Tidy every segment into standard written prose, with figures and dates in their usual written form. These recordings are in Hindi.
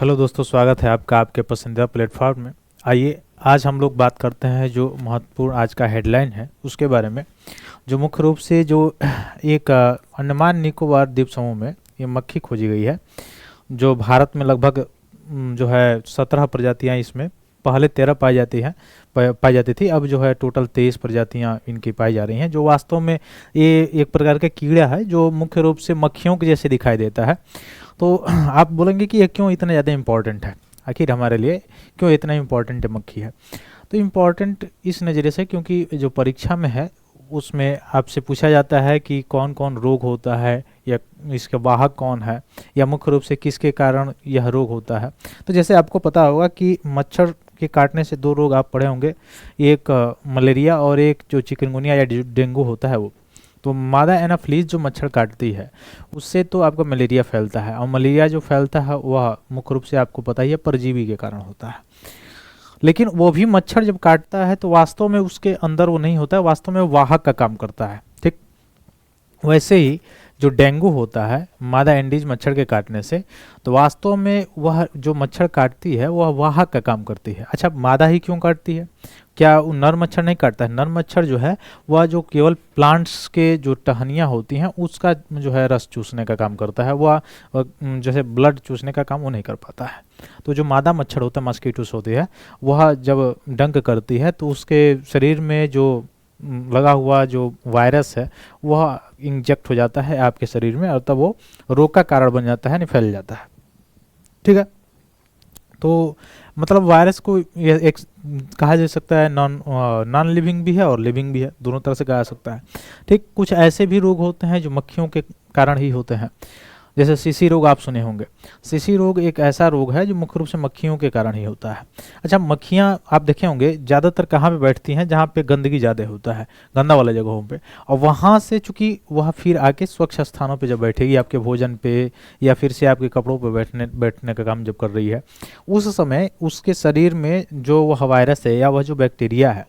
हेलो दोस्तों, स्वागत है आपका आपके पसंदीदा प्लेटफॉर्म में। आइए आज हम लोग बात करते हैं जो महत्वपूर्ण आज का हेडलाइन है उसके बारे में। जो मुख्य रूप से जो एक अंडमान निकोबार द्वीप समूह में ये मक्खी खोजी गई है, जो भारत में लगभग जो है 17 प्रजातियां इसमें पहले 13 पाई जाती हैं पाई जाती थी। अब जो है टोटल 23 प्रजातियां इनकी पाई जा रही हैं, जो वास्तव में ये एक प्रकार का कीड़ा है जो मुख्य रूप से मक्खियों के जैसे दिखाई देता है। तो आप बोलेंगे कि ये क्यों इतना ज़्यादा इम्पोर्टेंट है, आखिर हमारे लिए क्यों इतना इम्पोर्टेंट मक्खी है। तो इम्पोर्टेंट इस नज़रिए से क्योंकि जो परीक्षा में है उसमें आपसे पूछा जाता है कि कौन कौन रोग होता है या इसका वाहक कौन है या मुख्य रूप से किसके कारण यह रोग होता है। तो जैसे आपको पता होगा कि मच्छर के काटने से दो रोग आप पढ़े होंगे, एक मलेरिया और एक जो चिकनगुनिया या डेंगू होता है वो। तो मादा एनाफ्लीज जो मच्छर काटती है उससे तो आपका मलेरिया फैलता है, और मलेरिया जो फैलता है वह मुख्य रूप से आपको पता ही है परजीवी के कारण होता है। लेकिन वो भी मच्छर जब काटता है तो वास्तव में उसके अंदर वो नहीं होता है, वास्तव में वो वाहक का काम करता है। ठीक वैसे ही जो डेंगू होता है मादा एंडीज मच्छर के काटने से, तो वास्तव में वह जो मच्छर काटती है वह वाहक का काम करती है। अच्छा, मादा ही क्यों काटती है? क्या वो नर मच्छर नहीं काटता है? नर मच्छर जो है वह जो केवल प्लांट्स के जो टहनियाँ होती हैं उसका जो है रस चूसने का काम करता है, वह जैसे ब्लड चूसने का काम वो नहीं कर पाता है। तो जो मादा मच्छर होता है, मस्कीटोस होती है, वह जब डंक करती है तो उसके शरीर में जो लगा हुआ जो वायरस है वह इंजेक्ट हो जाता है आपके शरीर में, और तब वो रोग का कारण बन जाता है, यानी फैल जाता है। ठीक है, तो मतलब वायरस को ये एक कहा जा सकता है नॉन लिविंग भी है और लिविंग भी है, दोनों तरह से कहा जा सकता है। ठीक, कुछ ऐसे भी रोग होते हैं जो मक्खियों के कारण ही होते हैं, जैसे सीसी रोग आप सुने होंगे। सीसी रोग एक ऐसा रोग है जो मुख्य रूप से मक्खियों के कारण ही होता है। अच्छा, मक्खियाँ आप देखे होंगे ज़्यादातर कहाँ पे बैठती हैं? जहाँ पे गंदगी ज़्यादा होता है, गंदा वाले जगहों पे, और वहाँ से चूंकि वह फिर आके स्वच्छ स्थानों पे जब बैठेगी आपके भोजन पे या फिर से आपके कपड़ों पे बैठने का काम जब कर रही है, उस समय उसके शरीर में जो वह वायरस है या वह जो बैक्टीरिया है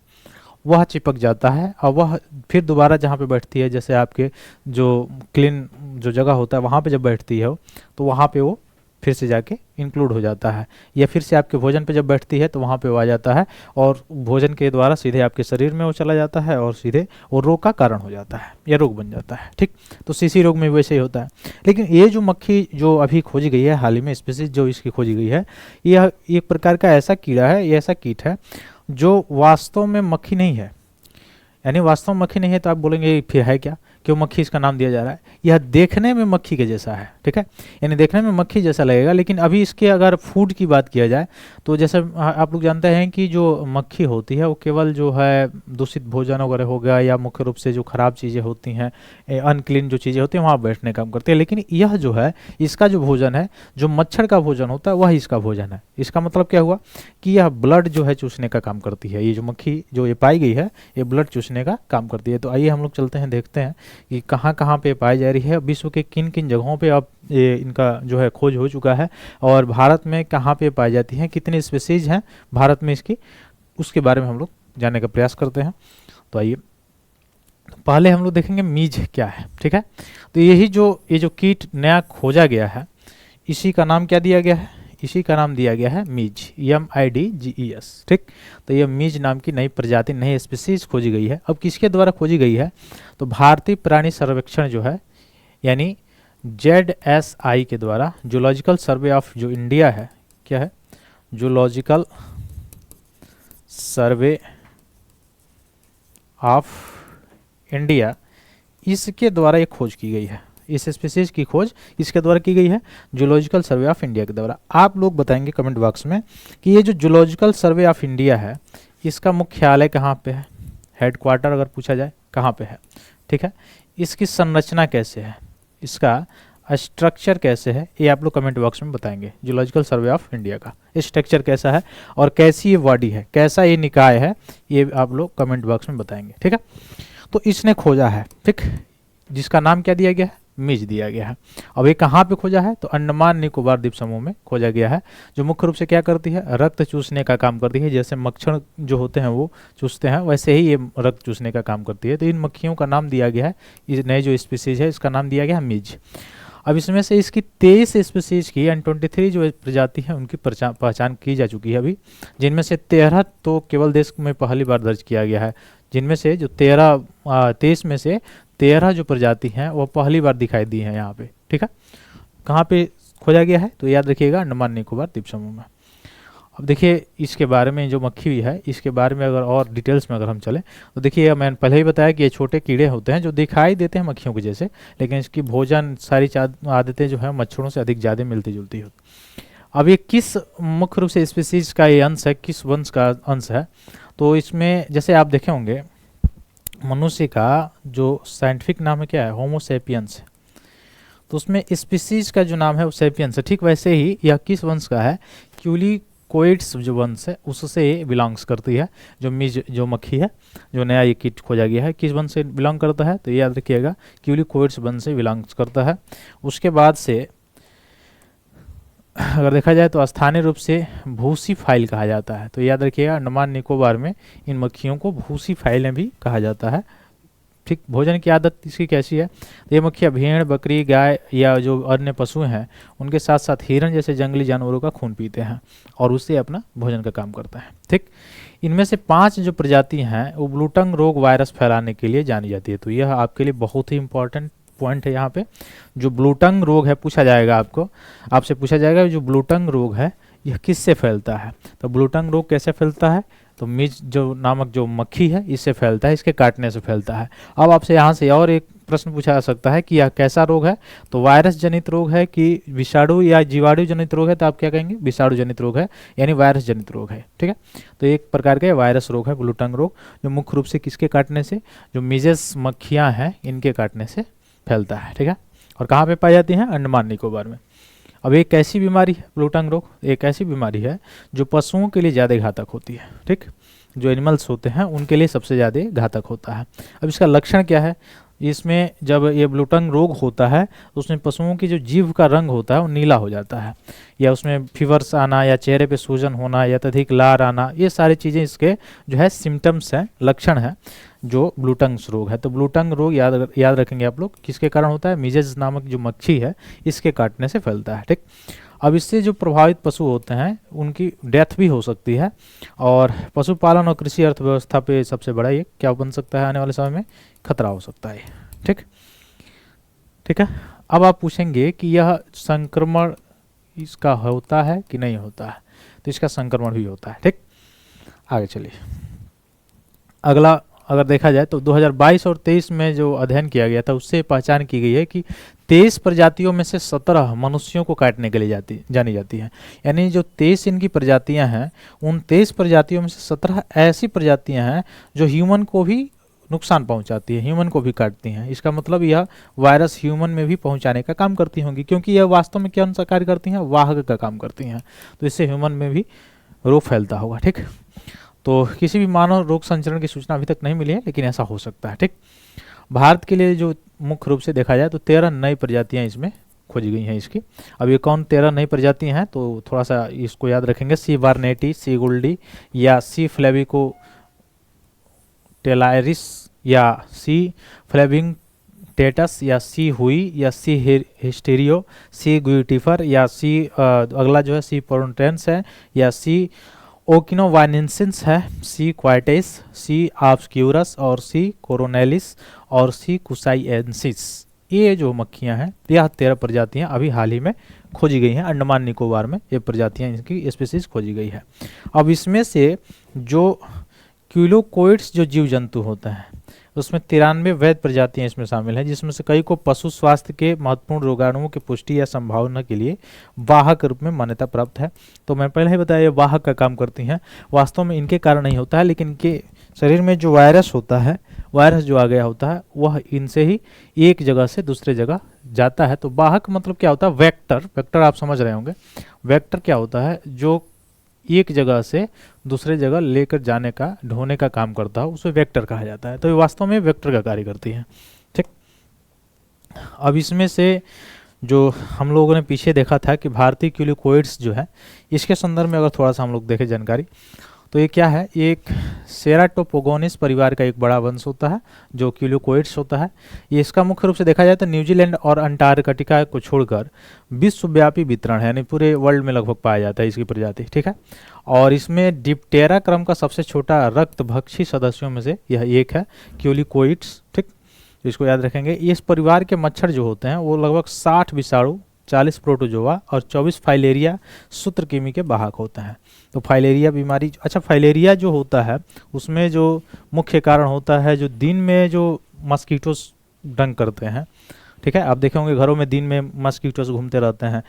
वह चिपक जाता है, और वह फिर दोबारा जहाँ पे बैठती है, जैसे आपके जो क्लीन जो जगह होता है वहाँ पे जब बैठती है तो वहाँ पे वो फिर से जाके इंक्लूड हो जाता है, या फिर से आपके भोजन पे जब बैठती है तो वहाँ पे वो आ जाता है और भोजन के द्वारा सीधे आपके शरीर में वो चला जाता है और सीधे वो रोग का कारण हो जाता है या रोग बन जाता है। ठीक, तो सीसी रोग में वैसे ही होता है। लेकिन ये जो मक्खी जो अभी खोजी गई है हाल ही में, स्पीसीज जो इसकी खोजी गई है, यह एक प्रकार का ऐसा कीड़ा है, ये ऐसा कीट है जो वास्तव में मक्खी नहीं है। यानी वास्तव में मक्खी नहीं है तो आप बोलेंगे फिर है क्या, क्यों मक्खी इसका नाम दिया जा रहा है? यह देखने में मक्खी के जैसा है, ठीक है, यानी देखने में मक्खी जैसा लगेगा, लेकिन अभी इसके अगर फूड की बात किया जाए तो जैसे आप लोग जानते हैं कि जो मक्खी होती है वो केवल जो है दूषित भोजन वगैरह हो गया या मुख्य रूप से जो खराब चीज़ें होती हैं, अनक्लीन जो चीज़ें होती हैं वहाँ बैठने का काम करती है। लेकिन यह जो है इसका जो भोजन है, जो मच्छर का भोजन होता है वह इसका भोजन है। इसका मतलब क्या हुआ कि यह ब्लड जो है चूसने का काम करती है। ये जो मक्खी जो ये पाई गई है ये ब्लड चूसने का काम करती है। तो आइए हम लोग चलते हैं, देखते हैं कि कहाँ कहाँ पे पाई जा रही है, विश्व के किन किन जगहों पे अब ये इनका जो है खोज हो चुका है, और भारत में कहाँ पे पाई जाती हैं, कितनी स्पीसीज हैं भारत में इसकी, उसके बारे में हम लोग जानने का प्रयास करते हैं। तो आइए, तो पहले हम लोग देखेंगे मीज क्या है। ठीक है, तो ये जो कीट नया खोजा गया है इसी का नाम क्या दिया गया है? इसी का नाम दिया गया है मीज, MIDGES। ठीक, तो ये मीज नाम की नई प्रजाति, नई स्पीसीज खोजी गई है। अब किसके द्वारा खोजी गई है? तो भारतीय प्राणी सर्वेक्षण जो है यानी ZSI के द्वारा, जूलॉजिकल सर्वे ऑफ जो इंडिया है, क्या है? जूलॉजिकल सर्वे ऑफ इंडिया, इसके द्वारा ये खोज की गई है। इस स्पीसीज की खोज इसके द्वारा की गई है, जूलॉजिकल सर्वे ऑफ इंडिया के द्वारा। आप लोग बताएंगे कमेंट बॉक्स में कि ये जो जूलॉजिकल सर्वे ऑफ इंडिया है इसका मुख्यालय कहाँ पे है, हेडक्वार्टर अगर पूछा जाए कहाँ पे है। ठीक है, इसकी संरचना कैसे है, इसका स्ट्रक्चर कैसे है, ये आप लोग कमेंट बॉक्स में बताएंगे। जूलॉजिकल सर्वे ऑफ इंडिया का स्ट्रक्चर कैसा है और कैसी ये बॉडी है, कैसा ये निकाय है, ये आप लोग कमेंट बॉक्स में बताएंगे। ठीक है, तो इसने खोजा है, ठीक, जिसका नाम क्या दिया गया है? मीज दिया गया है। अब ये कहाँ पे खोजा है? तो अंडमान निकोबार द्वीप समूह में खोजा गया है, जो मुख्य रूप से क्या करती है? रक्त चूसने का काम करती है। जैसे मच्छर जो होते हैं वो चूसते हैं, वैसे ही ये रक्त चूसने का काम करती है। तो इन मक्खियों का नाम दिया गया है, इस नए जो स्पीसीज है इसका नाम दिया गया है मीज। अब इसमें से इसकी 23 स्पीसीज की एंड 23 जो प्रजाति है उनकी पहचान की जा चुकी है अभी, जिनमें से 13 तो केवल देश में पहली बार दर्ज किया गया है, जिनमें से जो 23 में से 13 जो प्रजाति हैं वो पहली बार दिखाई दी हैं यहाँ पे। ठीक है, कहाँ पे खोजा गया है तो याद रखिएगा अंडमान निकोबार द्वीप समूह में। अब देखिए इसके बारे में जो मक्खी भी है इसके बारे में अगर और डिटेल्स में अगर हम चलें तो देखिए मैंने पहले ही बताया कि ये छोटे कीड़े होते हैं जो दिखाई देते हैं मक्खियों के जैसे, लेकिन इसकी भोजन सारी आदतें जो है मच्छरों से अधिक ज़्यादा मिलती जुलती होती। अब ये किस मुख्य रूप से स्पीसीज का ये अंश है, किस वंश का अंश है, तो इसमें जैसे आप देखे होंगे मनुष्य का जो साइंटिफिक नाम है क्या है, होमो सेपियंस है, तो उसमें स्पीसीज का जो नाम है वो सेपियंस है। ठीक वैसे ही यह किस वंश का है, क्यूलिकोइड्स जो वंश है उससे बिलोंग्स करती है। जो मक्खी है, जो नया ये कीट खोजा गया है, किस वंश से बिलोंग करता है तो याद रखिएगा क्यूलिकोइड्स वंश से बिलोंग्स करता है। उसके बाद से अगर देखा जाए तो स्थानीय रूप से भूसी फाइल कहा जाता है, तो याद रखिएगा अंडमान निकोबार में इन मक्खियों को भूसी फाइलें भी कहा जाता है। ठीक, भोजन की आदत इसकी कैसी है, तो ये मक्खियाँ भेड़, बकरी, गाय या जो अन्य पशु हैं उनके साथ साथ हिरन जैसे जंगली जानवरों का खून पीते हैं और उससे अपना भोजन का काम करता है। ठीक, इनमें से 5 जो प्रजाति हैं वो ब्लूटंग रोग वायरस फैलाने के लिए जानी जाती है, तो यह आपके लिए बहुत ही इंपॉर्टेंट पॉइंट है। यहाँ पे जो ब्लूटंग रोग है पूछा जाएगा, आपसे पूछा जाएगा जो ब्लूटंग रोग है यह किससे फैलता है, तो ब्लूटंग रोग कैसे फैलता है, तो मिज जो नामक जो मक्खी है इससे फैलता है, इसके काटने से फैलता है। अब आपसे यहाँ से और एक प्रश्न पूछा जा सकता है कि यह कैसा रोग है, तो वायरस जनित रोग है कि विषाणु या जीवाणु जनित रोग है, तो आप क्या कहेंगे विषाणु जनित रोग है यानी वायरस जनित रोग है। ठीक है, तो एक प्रकार का वायरस रोग है ब्लूटंग रोग, जो मुख्य रूप से किसके काटने से, जो मिजेस मक्खियाँ हैं इनके काटने से फैलता है। ठीक है, और कहाँ पे पाई जाती हैं, अंडमान निकोबार में। अब एक ऐसी बीमारी है ब्लूटंग रोग, एक ऐसी बीमारी है जो पशुओं के लिए ज़्यादा घातक होती है। ठीक, जो एनिमल्स होते हैं उनके लिए सबसे ज़्यादा घातक होता है। अब इसका लक्षण क्या है, इसमें जब ये ब्लूटंग रोग होता है तो उसमें पशुओं की जो जीभ का रंग होता है वो नीला हो जाता है, या उसमें फीवर्स आना या चेहरे पे सूजन होना या अत्यधिक लार आना, ये सारी चीज़ें इसके जो है सिम्टम्स हैं, लक्षण है जो ब्लूटंग रोग है। तो ब्लूटंग रोग याद रखेंगे आप लोग किसके कारण होता है, मिजेज नामक जो मक्खी है इसके काटने से फैलता है। ठीक, अब इससे जो प्रभावित पशु होते हैं उनकी डेथ भी हो सकती है, और पशुपालन और कृषि अर्थव्यवस्था पे सबसे बड़ा ये क्या बन सकता है, आने वाले समय में खतरा हो सकता है। ठीक, ठीक है, अब आप पूछेंगे कि यह संक्रमण इसका होता है कि नहीं होता है, तो इसका संक्रमण भी होता है। ठीक, आगे चलिए अगला अगर देखा जाए तो 2022 और 23 में जो अध्ययन किया गया था उससे पहचान की गई है कि 23 प्रजातियों में से 17 मनुष्यों को काटने के लिए जानी जाती है। यानी जो 23 इनकी प्रजातियां हैं उन 23 प्रजातियों में से 17 ऐसी प्रजातियां हैं जो ह्यूमन को भी नुकसान पहुंचाती है, ह्यूमन को भी काटती हैं। इसका मतलब यह वायरस ह्यूमन में भी पहुंचाने का काम करती होंगी, क्योंकि यह वास्तव में क्या कार्य करती हैं, वाहक का काम करती हैं, तो इससे ह्यूमन में भी रोग फैलता होगा। ठीक, तो किसी भी मानव रोग संचरण की सूचना अभी तक नहीं मिली है, लेकिन ऐसा हो सकता है। ठीक, भारत के लिए जो मुख्य रूप से देखा जाए तो 13 नई प्रजातियां इसमें खोजी गई हैं इसकी। अब ये कौन 13 नई प्रजातियां हैं, तो थोड़ा सा इसको याद रखेंगे, सी बार्नेटी, सी गुल्डी या सी फ्लेविको टेलायरिस या सी फ्लेविंग टेटस या सी हुई या सी हिस्टेरियो, सी गुइटिफर या सी अगला जो है सी पोर्टेंस है या सी ओकिनोवाइनेंसिस है, सी क्वाइटेस, सी ऑब्सक्यूरस और सी कोरोनेलिस और सी कुसाइएंसिस। ये जो मक्खियां हैं यह 13 प्रजातियां अभी हाल ही में खोजी गई हैं, अंडमान निकोबार में ये प्रजातियां इनकी स्पीसीज खोजी गई है। अब इसमें से जो क्यूलोकोइड्स जो जीव जंतु होते हैं उसमें 93 वैध प्रजातियां इसमें शामिल हैं, जिसमें से कई को पशु स्वास्थ्य के महत्वपूर्ण रोगाणुओं की पुष्टि या संभावना के लिए वाहक रूप में मान्यता प्राप्त है। तो मैं पहले ही बताया ये वाहक का काम करती हैं, वास्तव में इनके कारण नहीं होता है, लेकिन इनके शरीर में जो वायरस होता है, वायरस जो आ गया होता है वह इनसे ही एक जगह से दूसरे जगह जाता है। तो वाहक मतलब क्या होता है, वेक्टर आप समझ रहे होंगे। वेक्टर क्या होता है, जो एक जगह से दूसरे जगह लेकर जाने का, ढोने का काम करता है, उसे वेक्टर कहा जाता है। तो ये वास्तव में वेक्टर का कार्य करती है। ठीक, अब इसमें से जो हम लोगों ने पीछे देखा था कि भारतीय क्यूलिकोइड्स जो है इसके संदर्भ में अगर थोड़ा सा हम लोग देखें जानकारी, तो ये क्या है, ये एक सेराटोपोगोनिस परिवार का एक बड़ा वंश होता है जो क्यूलिकोइड्स होता है। ये इसका मुख्य रूप से देखा जाए तो न्यूजीलैंड और अंटार्कटिका को छोड़कर विश्वव्यापी वितरण है, यानी पूरे वर्ल्ड में लगभग पाया जाता है इसकी प्रजाति, ठीक है। और इसमें डिप्टेरा क्रम का सबसे छोटा रक्तभक्षी सदस्यों में से यह एक है, क्यूलिकोइड्स, ठीक। तो इसको याद रखेंगे। इस परिवार के मच्छर जो होते हैं वो लगभग 60 विषाणु, 40 प्रोटोजोआ और 24 फाइलेरिया सूत्रकृमि के वाहक होते हैं। तो फाइलेरिया बीमारी, अच्छा फाइलेरिया जो होता है उसमें जो मुख्य कारण होता है, जो दिन में जो मस्कीटोस डंक करते हैं, ठीक है, आप देखे होंगे घरों में दिन में मस्कीटोस घूमते रहते हैं,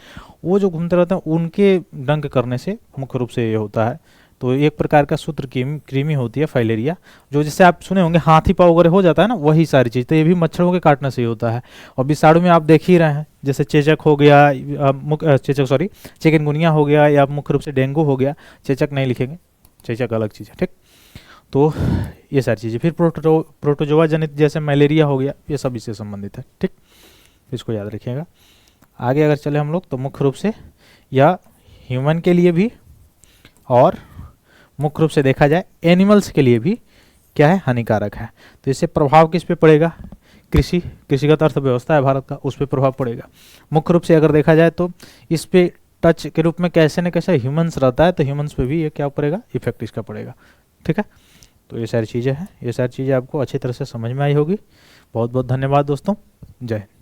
वो जो घूमते रहते हैं उनके डंक करने से मुख्य रूप से ये होता है। तो एक प्रकार का सूत्रकृमि होती है फाइलेरिया, जो जिससे आप सुने होंगे हाथी पाँव वगैरह हो जाता है ना, वही सारी चीज़। तो ये भी मच्छरों के काटने से ही होता है। और विषाणु में आप देख ही रहे हैं, जैसे चेचक हो गया, चिकनगुनिया हो गया, या मुख्य रूप से डेंगू हो गया। चेचक नहीं लिखेंगे, चेचक अलग चीज़ है, ठीक। तो ये सारी चीज़ें, फिर प्रोटोजोआ जनित जैसे मलेरिया हो गया, ये सब इससे संबंधित है, ठीक। इसको याद रखिएगा। आगे अगर चले हम लोग तो मुख्य रूप से यह ह्यूमन के लिए भी और मुख्य रूप से देखा जाए एनिमल्स के लिए भी क्या है, हानिकारक है। तो इससे प्रभाव किस पे पड़ेगा, कृषिगत अर्थव्यवस्था है भारत का, उस पर प्रभाव पड़ेगा। मुख्य रूप से अगर देखा जाए तो इस पे टच के रूप में कैसे न कैसे ह्यूमंस रहता है, तो ह्यूमंस पे भी ये क्या पड़ेगा, इफेक्ट इसका पड़ेगा, ठीक है। तो ये सारी चीज़ें हैं, ये सारी चीज़ें आपको अच्छी तरह से समझ में आई होगी। बहुत बहुत धन्यवाद दोस्तों, जय हिंद।